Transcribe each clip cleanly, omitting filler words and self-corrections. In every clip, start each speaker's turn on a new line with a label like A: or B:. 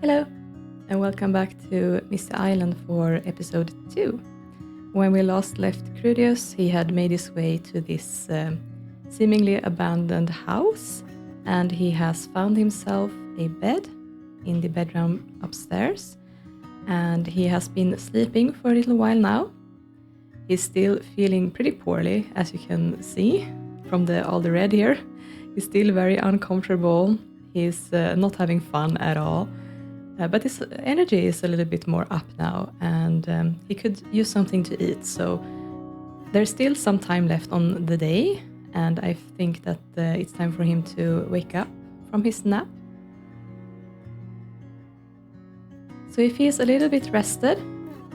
A: Hello, and welcome back to Misty Island for episode 2. When we last left Krudius, he had made his way to this seemingly abandoned house, and he has found himself a bed in the bedroom upstairs, and he has been sleeping for a little while now. He's still feeling pretty poorly, as you can see from all the red here. He's still very uncomfortable. He's not having fun at all. But his energy is a little bit more up now, and he could use something to eat. So there's still some time left on the day, and I think that it's time for him to wake up from his nap. So he feels a little bit rested,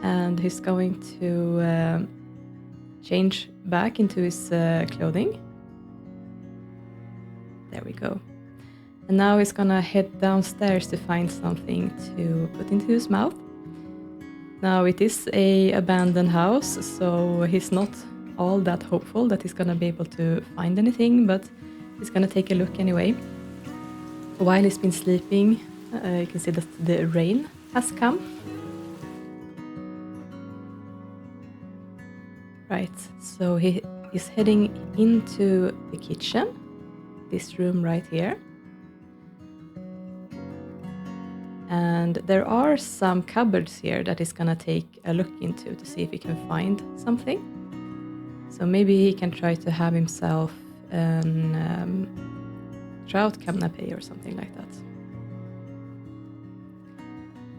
A: and he's going to change back into his clothing. There we go. And now he's gonna head downstairs to find something to put into his mouth. Now it is a abandoned house, so he's not all that hopeful that he's gonna be able to find anything, but he's gonna take a look anyway. While he's been sleeping, you can see that the rain has come. Right, so he is heading into the kitchen, this room right here. And there are some cupboards here that he's gonna take a look into to see if he can find something. So maybe he can try to have himself a trout canapé or something like that.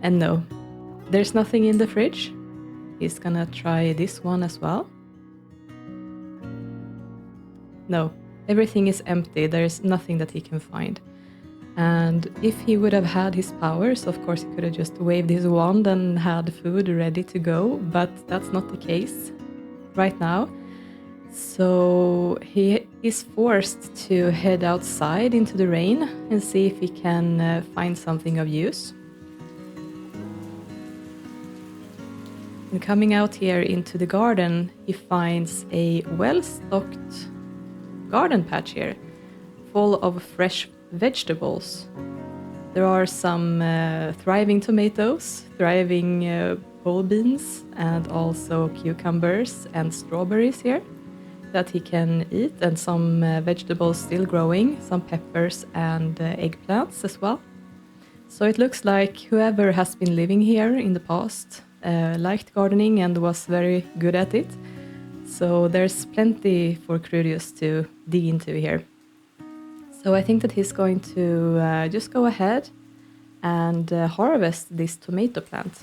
A: And no, there's nothing in the fridge. He's gonna try this one as well. No, everything is empty. There's nothing that he can find. And if he would have had his powers, of course he could have just waved his wand and had food ready to go, but that's not the case right now. So he is forced to head outside into the rain and see if he can find something of use. And coming out here into the garden, he finds a well-stocked garden patch here, full of fresh vegetables. There are some thriving tomatoes, thriving pole beans, and also cucumbers and strawberries here that he can eat, and some vegetables still growing, some peppers and eggplants as well. So it looks like whoever has been living here in the past liked gardening and was very good at it. So there's plenty for Krudius to dig into here. So I think that he's going to just go ahead and harvest this tomato plant.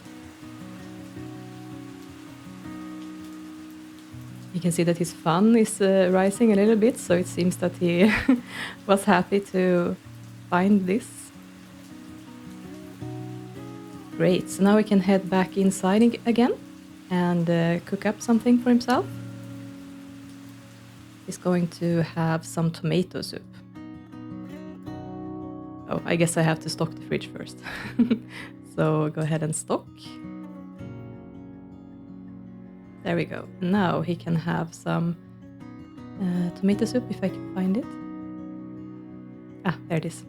A: You can see that his fun is rising a little bit, so it seems that he was happy to find this. Great, so now we can head back inside again and cook up something for himself. He's going to have some tomato soup. Oh, I guess I have to stock the fridge first. So go ahead and stock. There we go. Now he can have some tomato soup if I can find it. Ah, there it is.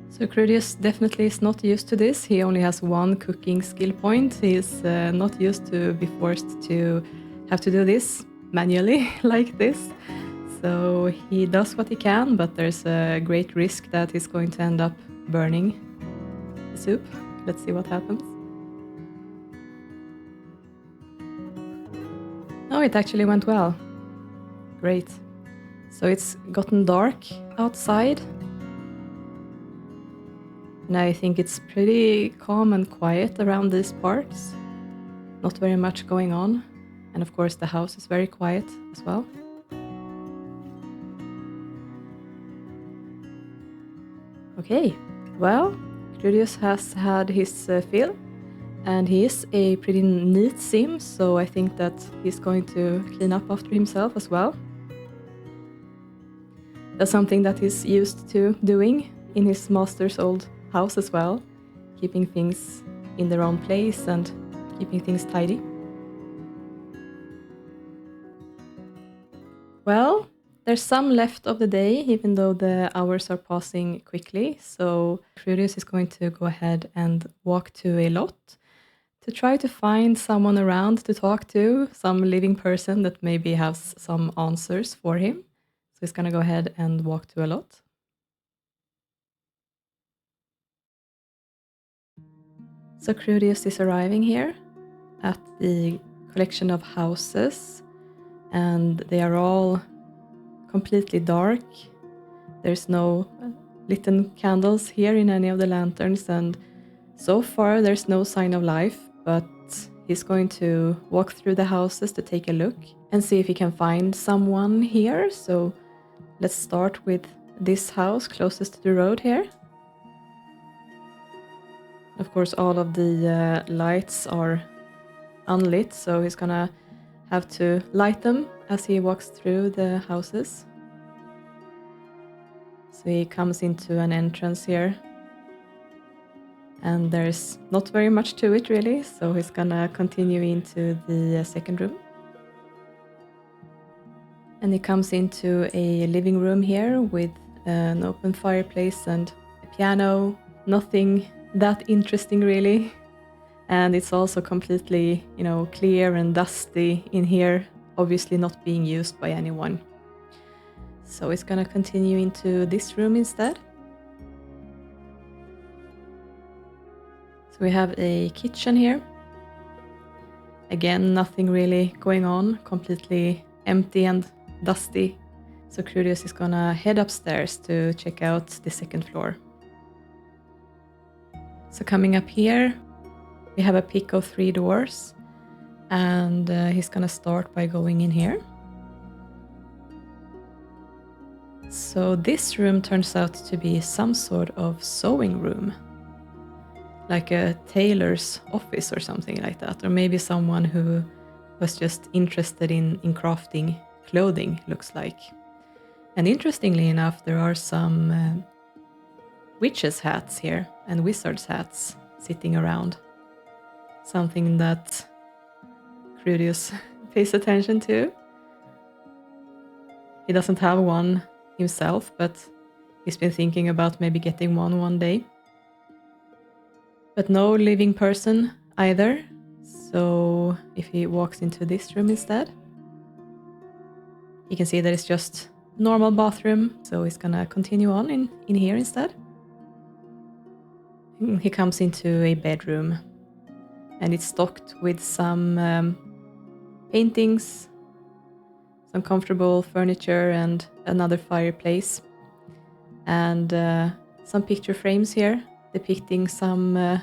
A: So Krudius definitely is not used to this. He only has one cooking skill point. He's not used to be forced to have to do this manually like this. So he does what he can, but there's a great risk that he's going to end up burning the soup. Let's see what happens. Oh, it actually went well. Great. So it's gotten dark outside. And I think it's pretty calm and quiet around these parts. Not very much going on. And of course the house is very quiet as well. Okay, well, Krudius has had his fill, and he is a pretty neat sim, so I think that he's going to clean up after himself as well. That's something that he's used to doing in his master's old house as well, keeping things in their own place and keeping things tidy. Well, There's some left of the day, even though the hours are passing quickly. So Krudius is going to go ahead and walk to a lot to try to find someone around to talk to, some living person that maybe has some answers for him. So he's going to go ahead and walk to a lot. So Krudius is arriving here at the collection of houses, and they are all completely dark. There's no lit candles here in any of the lanterns, and so far there's no sign of life, but he's going to walk through the houses to take a look and see if he can find someone here. So let's start with this house closest to the road here. Of course, all of the lights are unlit, so he's gonna have to light them as he walks through the houses. So he comes into an entrance here, and there's not very much to it really, so he's gonna continue into the second room. And he comes into a living room here with an open fireplace and a piano. Nothing that interesting really. And it's also completely, clear and dusty in here, obviously not being used by anyone. So he's gonna continue into this room instead. So we have a kitchen here. Again, nothing really going on, completely empty and dusty. So Krudius is gonna head upstairs to check out the second floor. So coming up here, we have a pick of 3 doors, and he's gonna start by going in here. So this room turns out to be some sort of sewing room, like a tailor's office or something like that, or maybe someone who was just interested in crafting clothing, looks like. And interestingly enough, there are some witches' hats here and wizards' hats sitting around. Something that Krudius pays attention to. He doesn't have one himself, but he's been thinking about maybe getting one day. But no living person either. So if he walks into this room instead, you can see that it's just a normal bathroom. So he's gonna continue on in here instead. He comes into a bedroom, and it's stocked with some paintings, some comfortable furniture, and another fireplace, and some picture frames here depicting some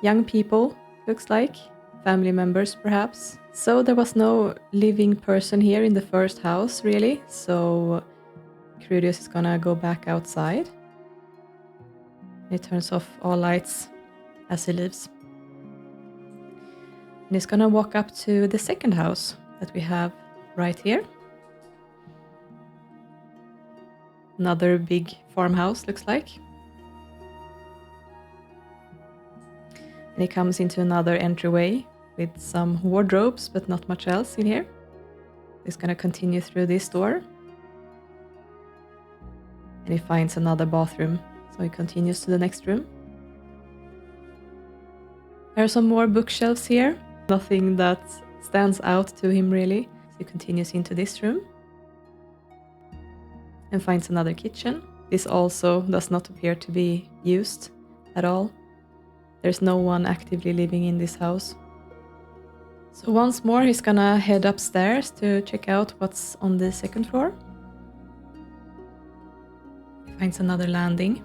A: young people, looks like family members perhaps. So there was no living person here in the first house really, so Krudius is gonna go back outside. He turns off all lights as he leaves. And he's gonna walk up to the second house that we have right here. Another big farmhouse, looks like. And he comes into another entryway with some wardrobes, but not much else in here. He's gonna continue through this door. And he finds another bathroom, so he continues to the next room. There are some more bookshelves here. Nothing that stands out to him really. So he continues into this room and finds another kitchen. This also does not appear to be used at all. There's no one actively living in this house. So once more he's gonna head upstairs to check out what's on the second floor. He finds another landing.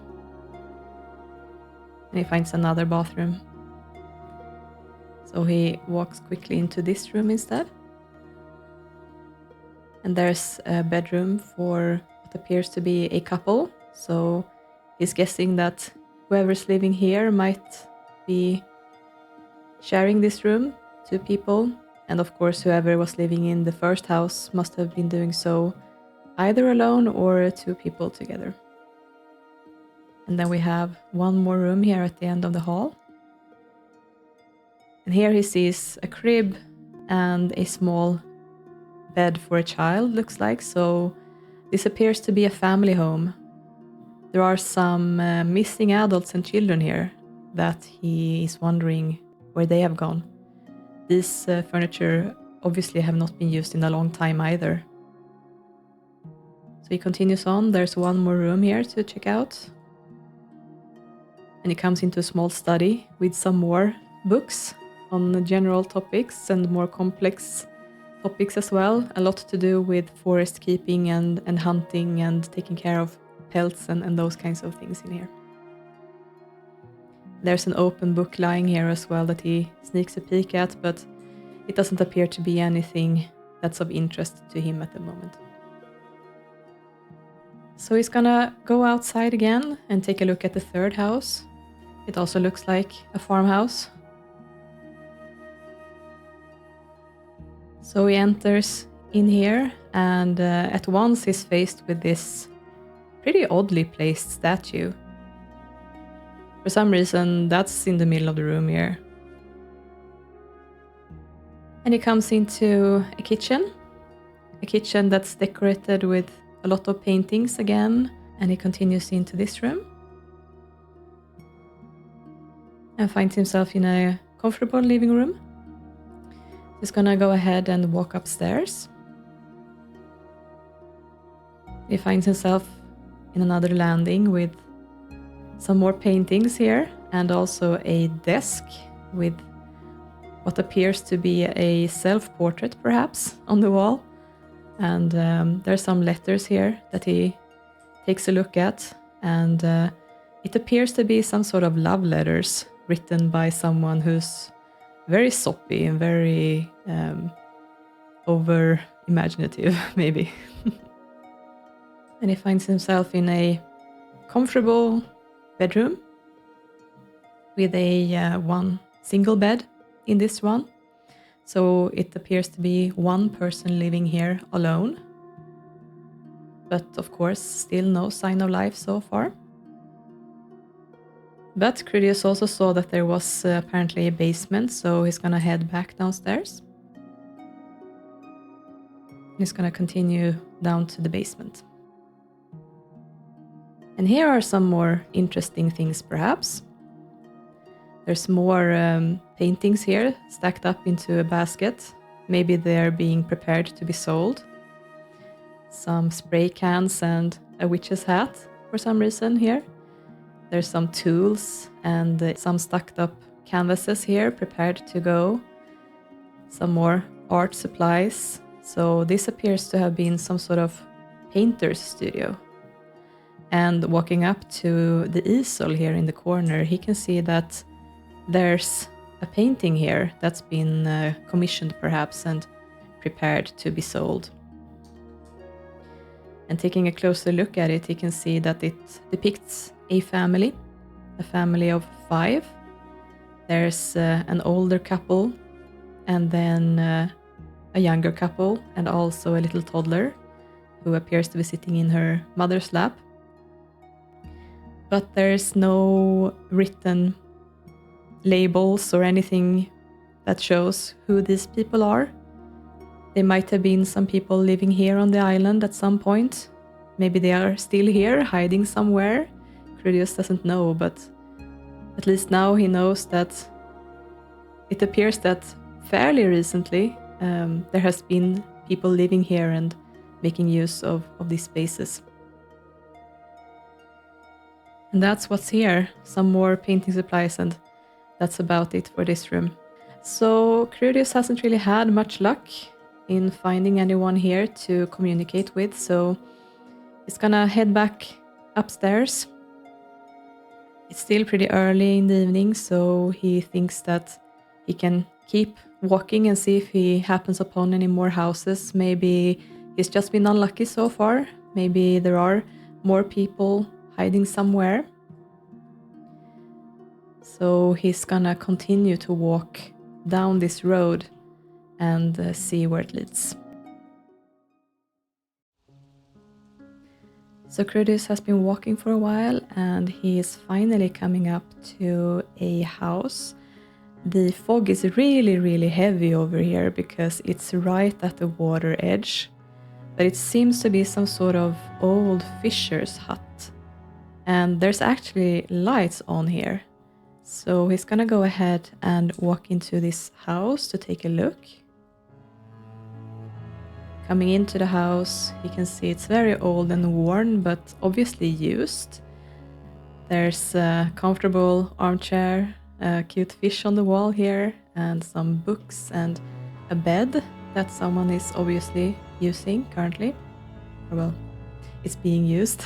A: And he finds another bathroom. So he walks quickly into this room instead. And there's a bedroom for what appears to be a couple. So he's guessing that whoever's living here might be sharing this room, 2 people. And of course, whoever was living in the first house must have been doing so either alone or 2 people together. And then we have one more room here at the end of the hall. And here he sees a crib and a small bed for a child, looks like. So This appears to be a family home. There are some missing adults and children here that he is wondering where they have gone. This furniture obviously have not been used in a long time either. So he continues on. There's one more room here to check out. And he comes into a small study with some more books on general topics and more complex topics as well. A lot to do with forest keeping and hunting and taking care of pelts and those kinds of things in here. There's an open book lying here as well that he sneaks a peek at, but it doesn't appear to be anything that's of interest to him at the moment. So he's gonna go outside again and take a look at the third house. It also looks like a farmhouse. So he enters in here, and at once he's faced with this pretty oddly placed statue. For some reason, that's in the middle of the room here. And he comes into a kitchen that's decorated with a lot of paintings again, and he continues into this room and finds himself in a comfortable living room. He's gonna go ahead and walk upstairs. He finds himself in another landing with some more paintings here, and also a desk with what appears to be a self-portrait perhaps on the wall. And there's some letters here that he takes a look at, and it appears to be some sort of love letters written by someone who's very soppy and very over imaginative maybe. And he finds himself in a comfortable bedroom with a one single bed in this one. So it appears to be one person living here alone. But of course, still no sign of life so far. But Krudius also saw that there was apparently a basement, so he's gonna head back downstairs. He's gonna continue down to the basement. And here are some more interesting things perhaps. There's more paintings here stacked up into a basket. Maybe they're being prepared to be sold. Some spray cans and a witch's hat for some reason here. There's some tools and some stacked up canvases here prepared to go. Some more art supplies. So this appears to have been some sort of painter's studio. And walking up to the easel here in the corner, he can see that there's a painting here that's been commissioned perhaps and prepared to be sold. And taking a closer look at it, he can see that it depicts a family of 5. There's an older couple, and then a younger couple, and also a little toddler who appears to be sitting in her mother's lap. But there's no written labels or anything that shows who these people are. They might have been some people living here on the island at some point. Maybe they are still here, hiding somewhere. Krudius doesn't know, but at least now he knows that it appears that fairly recently there has been people living here and making use of these spaces. And that's what's here, some more painting supplies, and that's about it for this room. So Krudius hasn't really had much luck in finding anyone here to communicate with, so he's gonna head back upstairs. It's still pretty early in the evening, so he thinks that he can keep walking and see if he happens upon any more houses. Maybe he's just been unlucky so far. Maybe there are more people hiding somewhere. So he's gonna continue to walk down this road and see where it leads. So Krudius has been walking for a while, and he is finally coming up to a house. The fog is really, really heavy over here because it's right at the water edge. but it seems to be some sort of old fisher's hut. And there's actually lights on here. So he's gonna go ahead and walk into this house to take a look. Coming into the house, you can see it's very old and worn, but obviously used. There's a comfortable armchair, a cute fish on the wall here, and some books and a bed that someone is obviously using currently. Or well, it's being used.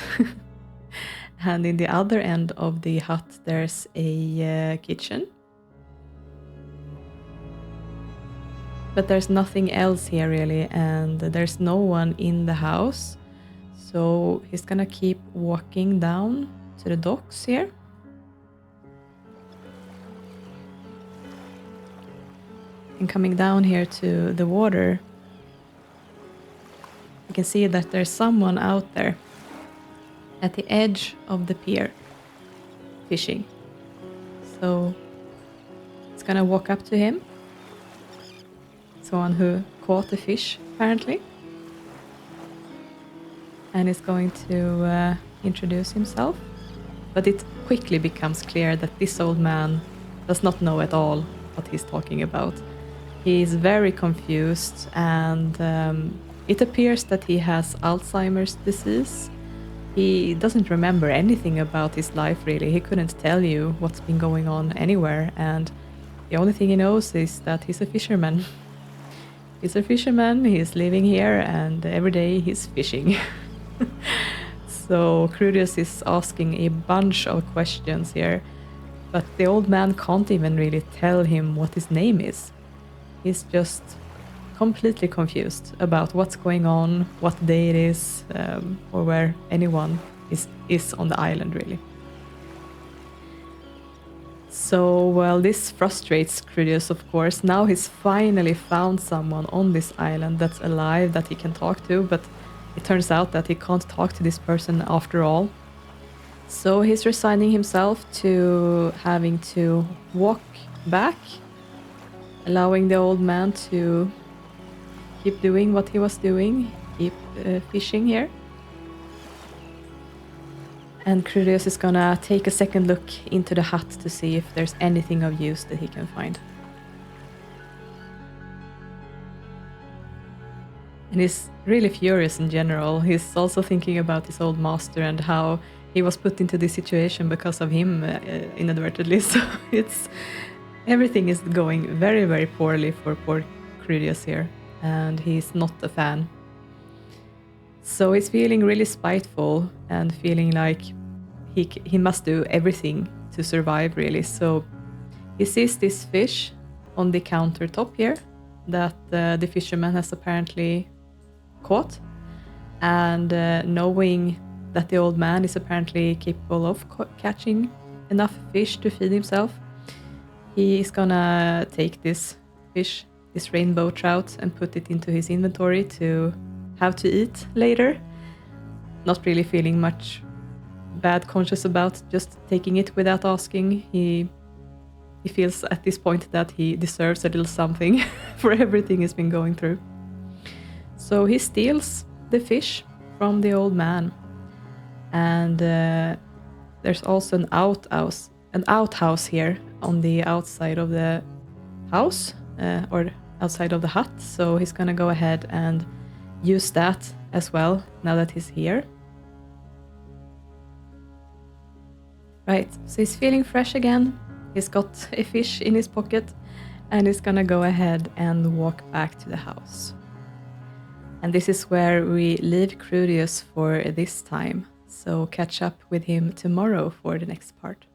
A: And in the other end of the hut, there's a kitchen. But there's nothing else here really, and there's no one in the house. So he's gonna keep walking down to the docks here. And coming down here to the water, you can see that there's someone out there at the edge of the pier fishing. So it's gonna walk up to him. Someone who caught the fish, apparently. And is going to introduce himself. But it quickly becomes clear that this old man does not know at all what he's talking about. He is very confused, and it appears that he has Alzheimer's disease. He doesn't remember anything about his life, really. He couldn't tell you what's been going on anywhere, and the only thing he knows is that he's a fisherman. He's a fisherman, he's living here, and every day he's fishing. So Krudius is asking a bunch of questions here, but the old man can't even really tell him what his name is. He's just completely confused about what's going on, what day it is, or where anyone is on the island, really. So, well, this frustrates Krudius, of course. Now he's finally found someone on this island that's alive that he can talk to, but it turns out that he can't talk to this person after all. So he's resigning himself to having to walk back, allowing the old man to keep doing what he was doing, keep fishing here. And Krudius is gonna take a second look into the hut to see if there's anything of use that he can find. And he's really furious in general. He's also thinking about his old master and how he was put into this situation because of him inadvertently. So everything is going very, very poorly for poor Krudius here, and he's not a fan. So he's feeling really spiteful and feeling like he must do everything to survive, really. So he sees this fish on the countertop here that the fisherman has apparently caught, and knowing that the old man is apparently capable of catching enough fish to feed himself, he is gonna take this fish, this rainbow trout, and put it into his inventory to have to eat later. Not really feeling much bad conscious about just taking it without asking. He feels at this point that he deserves a little something for everything he's been going through. So he steals the fish from the old man, and there's also an outhouse here on the outside of the house, or outside of the hut. So he's gonna go ahead and use that as well now that he's here. Right, so he's feeling fresh again. He's got a fish in his pocket, and he's gonna go ahead and walk back to the house. And this is where we leave Krudius for this time. So catch up with him tomorrow for the next part.